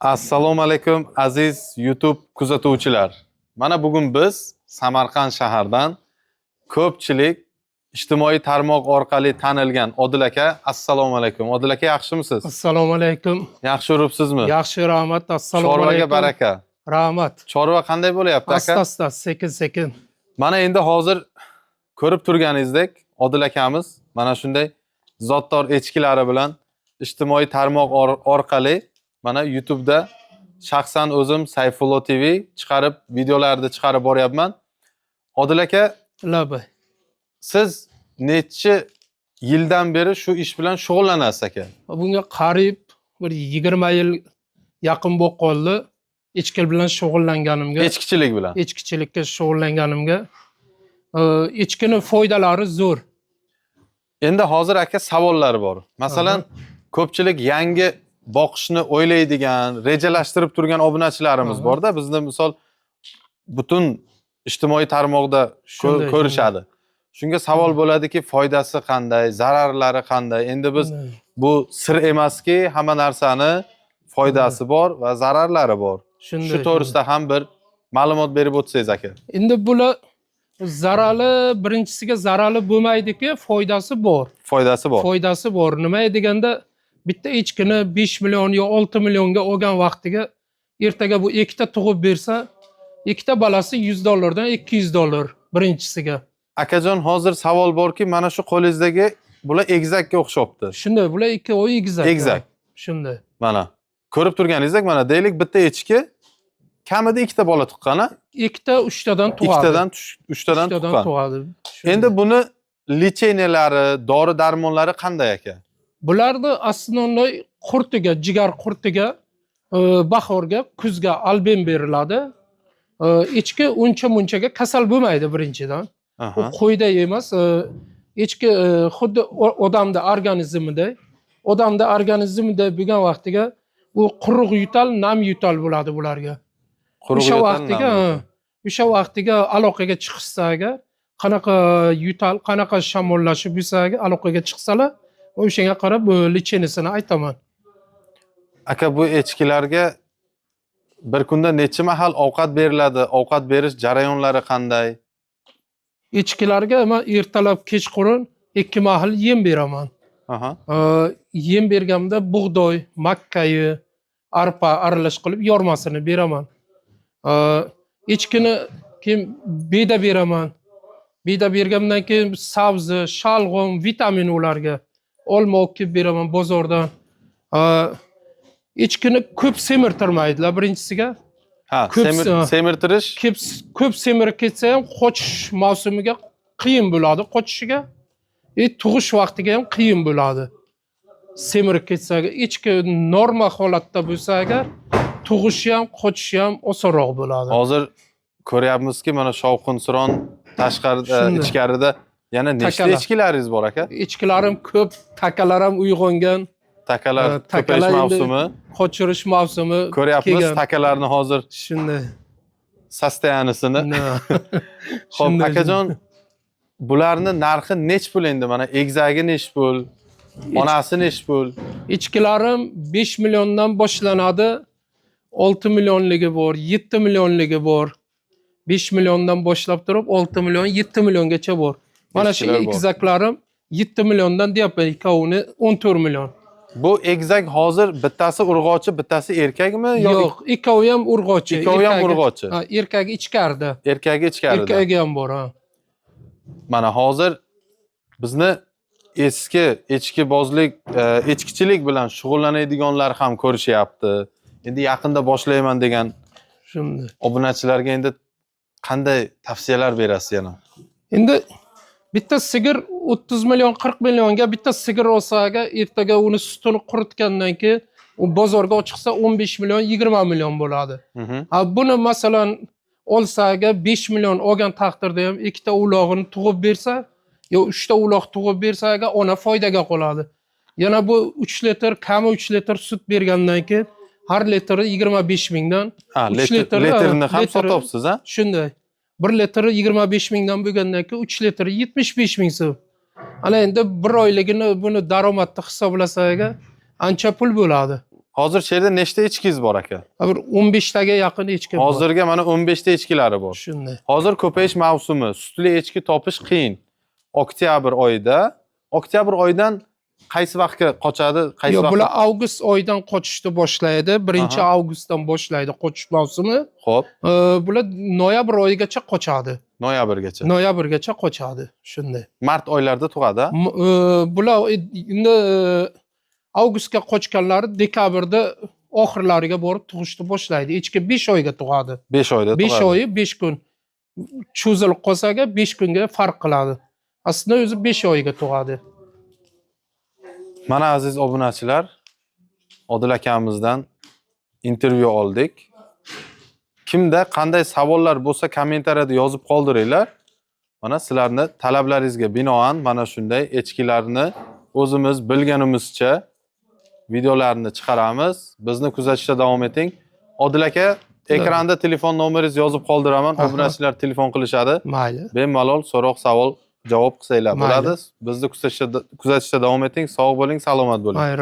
Assalomu alaykum aziz YouTube kuzatuvchilar. Mana bugun biz Samarqand shahridan ko'pchilik ijtimoiy tarmoq orqali tanilgan Odil aka. Assalomu alaykum. Odil aka yaxshimisiz? Assalomu alaykum. Yaxshi yuribsizmi? Yaxshi, rahmat. Assalomu Chorvaga alaykum. baraka. Rahmat. Chorva qanday bo'lyapti aka? Asta-asta, sekin-sekin. Mana endi hozir ko'rib turganingizdek Odil akamiz mana shunday zotdor echkilari bilan ijtimoiy tarmoq orqali mana YouTube'da shaxsan o'zim Sayfullo TV chiqarib videolarni chiqarib boryapman. Odil aka, Labay. siz necha yildan beri shu ish bilan shug'ullanasiz aka? Bunga qariyb bir 20 yil yaqin bo'lib qoldi. Echki bilan shug'ullanganimga, Echkichilik bilan. echkichilikka shug'ullanganimga. Echkini foydalari zo'r. Endi hozir aka savollar bor. Masalan, ko'pchilik yangi boqishni o'ylaydigan, rejalashtirib turgan obunachilarimiz borda. Bizni misol butun ijtimoiy tarmoqda ko'rishadi. Shunga savol bo'ladiki, foydasi qanday, zararlari qanday? Endi biz bu sir emaski, hamma narsani foydasi bor va zararlari bor. Shu to'g'risida ham bir ma'lumot berib o'tsangiz aka. Endi bular zarari, birinchisiga zarari bo'lmaydiki, foydasi bor. Foydasi bor. Foydasi bor. Nima deganda bitta echkini 5 million yo 6 millionga olgan vaqtiga ertaga bu ikkita tug'ib bersa, ikkita balasi $100 dan $200 birinchisiga. Akajon, hozir savol borki, mana shu qo'lingizdagi bular egizakka o'xshabdi. Shunday, bular ikkovi egizak. Egizak. Shunday. Mana ko'rib turganingizdek, mana deylik bitta echki kamida ikkita bola tuqqan-a? Ikkita, uchtadan tug'adi. Ikkitadan, uchtadan tuqqan. tug'adi. Endi buni licheniyalari, dori-darmonlari qanday aka? Bularni asosiy qurtiga, jigar qurtiga, bahorga, kuzga alben beriladi. Echki uncha-munchaga kasal bo'lmaydi birinchidan. U qo'yda emas, echki xuddi odamda organizmida, bo'lgan vaqtiga u quruq yutal, nam yutal bo'ladi bularga. O'sha vaqtiga aloqaga chiqsa agar, qanaqa yutal, qanaqa shamollashib yursa agar aloqaga chiqsalar, o'shanga qarab lichenisini aytaman. Aka, bu echkilarga bir kunda necha mahal ovqat beriladi? Ovqat berish jarayonlari qanday? Echkilarga men ertalab, kechqurun 2 mahal yem beraman. Yem berganimda bug'doy, makkayi, arpa aralash qilib yormasini beraman. Echkini keyin beda beraman. Beda bergandan keyin sabzi, shalg'om, vitamin ularga olma olib kelib beraman bozordan. Echkini ko'p semirtirmaydilar birinchisiga. Semirtirish Ko'p semirib ketsa ham qochish mavsumiga qiyin bo'ladi, qochishiga. Tug'ish vaqtiga ham qiyin bo'ladi. Semirib ketsa, echki normal holatda bo'lsa agar, tug'ishi ham, qochishi ham osonroq bo'ladi. Hozir ko'ryapmizki, mana shovqin-suron tashqarida, ichkarida yana nechta echkilaringiz bor aka? Echkilarim ko'p, takalar ham uyg'ongan. Takalar ko'payish mavsumi, qochirish mavsumi ko'ryapmiz takalarni hozir. Shunday. Sostoyanisini. Xo'p, akajon, bularni narxi nech pul endi? Mana egizagi nech pul? Onasi nech pul? Echkilarim 5 milliondan boshlanadi. 6 millionligi bor, 7 millionligi bor. 5 milliondan boshlab turib 6 million, 7 milliongacha bor. Mana shu egizaklarim 7 milliondan deyapman, ikkovini 14 million. Bu egizak hozir bittasi urg'ochi, bittasi erkakmi? Yo'q, ikkovi ham urg'ochi. Ikkovi ham urg'ochi. Ha, erkagi ichkarida. Erkagi ichkarida. Erkagi ham bor, ha. Mana hozir bizni eski echkibozlik, echkichilik bilan shug'ullanadiganlar ham ko'rishyapti. Endi yaqinda boshlayman degan shunday obunachilarga endi qanday tavsiyalar berasiz yana? Endi bitta sigir 30 million, 40 millionga bitta sigir olsaga, ertaga uni sutini quritgandan keyin u bozorga chiqsa 15 million, 20 million bo'ladi. Buni masalan olsaga 5 million olgan taqdirda ham ikkita ulog'ini tug'ib bersa, yo 3 ta uloq tug'ib bersaga ona foydaga qoladi. Yana bu 3 litr, kami 3 litr sut bergandan keyin har litri 25 mingdan 3 litrini ham sotibsiz, ha? Shunday. 1 litri 25 mingdan bo'lgandan keyin 3 litri 75 ming so'm. Ana endi bir oyligini buni daromadni hisoblasaga ancha pul bo'ladi. Hozir shu yerda nechta echkingiz bor aka? Bir 15 taga yaqin echki bor. Hozirga mana 15 ta echkilari bor. Shunday. Hozir ko'payish mavsumi, sutli echki topish qiyin. Oktyabr oyida, oktyabr oyidan qaysi vaqtga qochadi? Qaysi Yo'q, vaqtda? bular avgust oyidan qochishni boshlaydi. 1-avgustdan boshlaydi qochish mavsumi. Xo'p, Bular noyabr oyigacha qochadi. noyabrgacha. Noyabrgacha qochadi. Shunday. Mart oylarida tug'adi. Bular endi avgustga qochganlari dekabrda oxirlariga borib tug'ishni boshlaydi. Echki 5 oyga tug'adi. 5 oyda 5 tug'adi. oyi 5 kun. Cho'zilib qolsaga 5 kunga farq qiladi. Aslida o'zi 5 oyga tug'adi. Mana aziz obunachilar, Odil akamizdan intervyu oldik. Kimda qanday savollar bo'lsa kommentariyada yozib qoldiringlar. Mana sizlarni talablaringizga binoan mana shunday echkilarni o'zimiz bilganimizcha videolarni chiqaramiz. Bizni kuzatishda davom eting. Odil aka, ekranda telefon nomeringizni yozib qoldiraman. Obunachilar telefon qilishadi. Mayli. Bemalol so'roq, savol, javob qilsanglar Mayli. bo'ladi. Bizni kuzatishda davom eting. Sog' bo'ling, salomat bo'ling. Mayli.